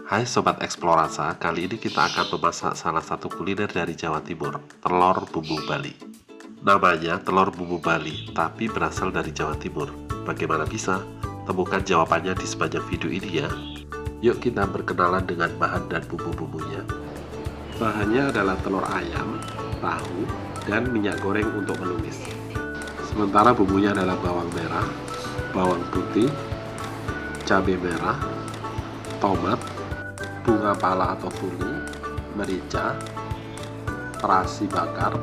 Hai Sobat Eksplorasa, kali ini kita akan memasak salah satu kuliner dari Jawa Timur, telur bumbu Bali. Namanya telur bumbu Bali, tapi berasal dari Jawa Timur. Bagaimana bisa? Temukan jawabannya di sepanjang video ini ya. Yuk kita berkenalan dengan bahan dan bumbu-bumbunya. Bahannya adalah telur ayam, tahu, dan minyak goreng untuk menumis. Sementara bumbunya adalah bawang merah, bawang putih, cabai merah, tomat, bunga pala atau fuli, merica, terasi bakar,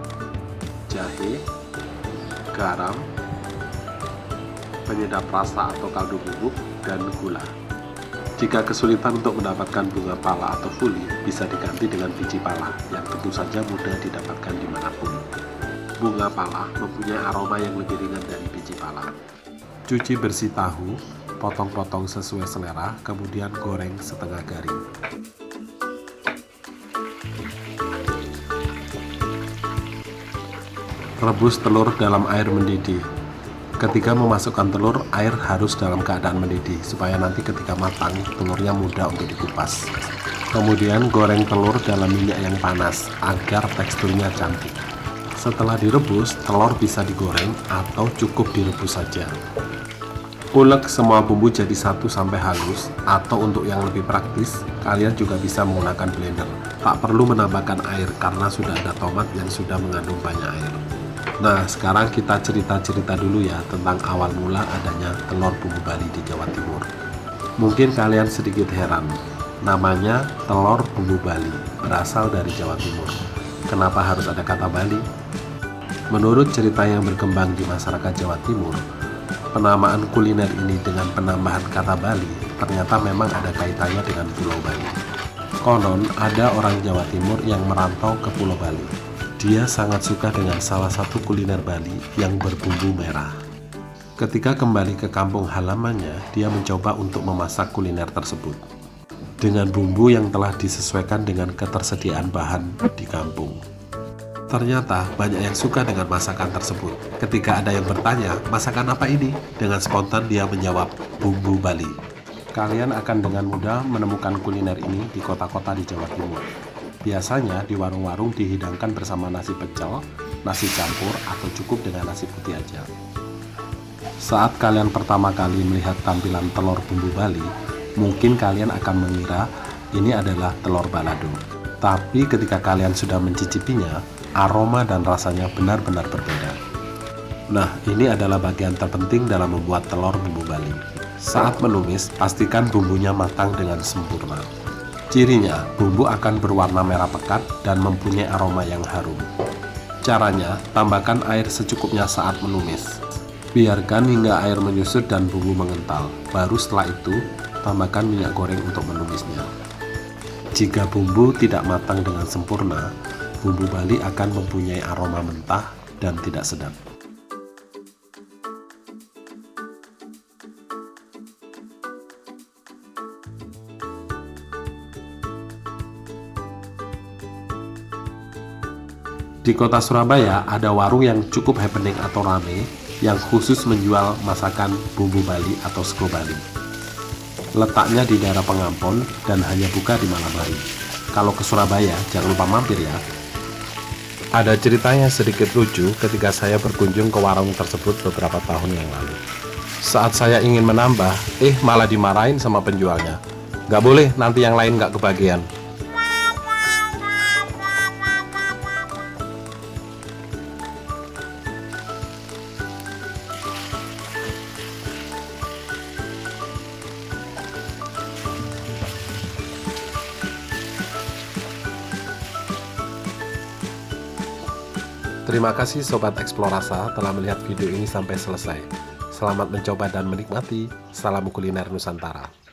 jahe, garam, penyedap rasa atau kaldu bubuk, dan gula. Jika kesulitan untuk mendapatkan bunga pala atau fuli, bisa diganti dengan biji pala yang tentu saja mudah didapatkan dimanapun. Bunga pala mempunyai aroma yang lebih ringan dari biji pala. Cuci bersih tahu, potong-potong sesuai selera, kemudian goreng setengah garing. Rebus telur dalam air mendidih. Ketika memasukkan telur, air harus dalam keadaan mendidih supaya nanti ketika matang, telurnya mudah untuk dikupas. Kemudian goreng telur dalam minyak yang panas agar teksturnya cantik. Setelah direbus, telur bisa digoreng atau cukup direbus saja. Ulek semua bumbu jadi satu sampai halus, atau untuk yang lebih praktis, kalian juga bisa menggunakan blender. Tak perlu menambahkan air karena sudah ada tomat yang sudah mengandung banyak air. Nah, sekarang kita cerita-cerita dulu ya tentang awal mula adanya telur bumbu Bali di Jawa Timur. Mungkin kalian sedikit heran, namanya telur bumbu Bali, berasal dari Jawa Timur. Kenapa harus ada kata Bali? Menurut cerita yang berkembang di masyarakat Jawa Timur, penamaan kuliner ini dengan penambahan kata Bali ternyata memang ada kaitannya dengan Pulau Bali. Konon ada orang Jawa Timur yang merantau ke Pulau Bali. Dia sangat suka dengan salah satu kuliner Bali yang berbumbu merah. Ketika kembali ke kampung halamannya, dia mencoba untuk memasak kuliner tersebut dengan bumbu yang telah disesuaikan dengan ketersediaan bahan di kampung. Ternyata banyak yang suka dengan masakan tersebut. Ketika ada yang bertanya, masakan apa ini? Dengan spontan dia menjawab, bumbu Bali. Kalian akan dengan mudah menemukan kuliner ini di kota-kota di Jawa Timur. Biasanya di warung-warung dihidangkan bersama nasi pecel, nasi campur, atau cukup dengan nasi putih aja. Saat kalian pertama kali melihat tampilan telur bumbu Bali, mungkin kalian akan mengira ini adalah telur balado. Tapi ketika kalian sudah mencicipinya, aroma dan rasanya benar-benar berbeda. Nah, ini adalah bagian terpenting dalam membuat telur bumbu Bali. Saat menumis, pastikan bumbunya matang dengan sempurna. Cirinya, bumbu akan berwarna merah pekat dan mempunyai aroma yang harum. Caranya, tambahkan air secukupnya saat menumis. Biarkan hingga air menyusut dan bumbu mengental. Baru setelah itu, tambahkan minyak goreng untuk menumisnya. Jika bumbu tidak matang dengan sempurna, bumbu Bali akan mempunyai aroma mentah dan tidak sedap. Di kota Surabaya ada warung yang cukup happening atau rame yang khusus menjual masakan bumbu Bali atau sego Bali. Letaknya di daerah Pengampon dan hanya buka di malam hari. Kalau ke Surabaya jangan lupa mampir ya. Ada ceritanya sedikit lucu ketika saya berkunjung ke warung tersebut beberapa tahun yang lalu. Saat saya ingin menambah, malah dimarahin sama penjualnya. Nggak boleh, nanti yang lain nggak kebagian. Terima kasih Sobat Eksplorasa telah melihat video ini sampai selesai. Selamat mencoba dan menikmati. Salam kuliner Nusantara.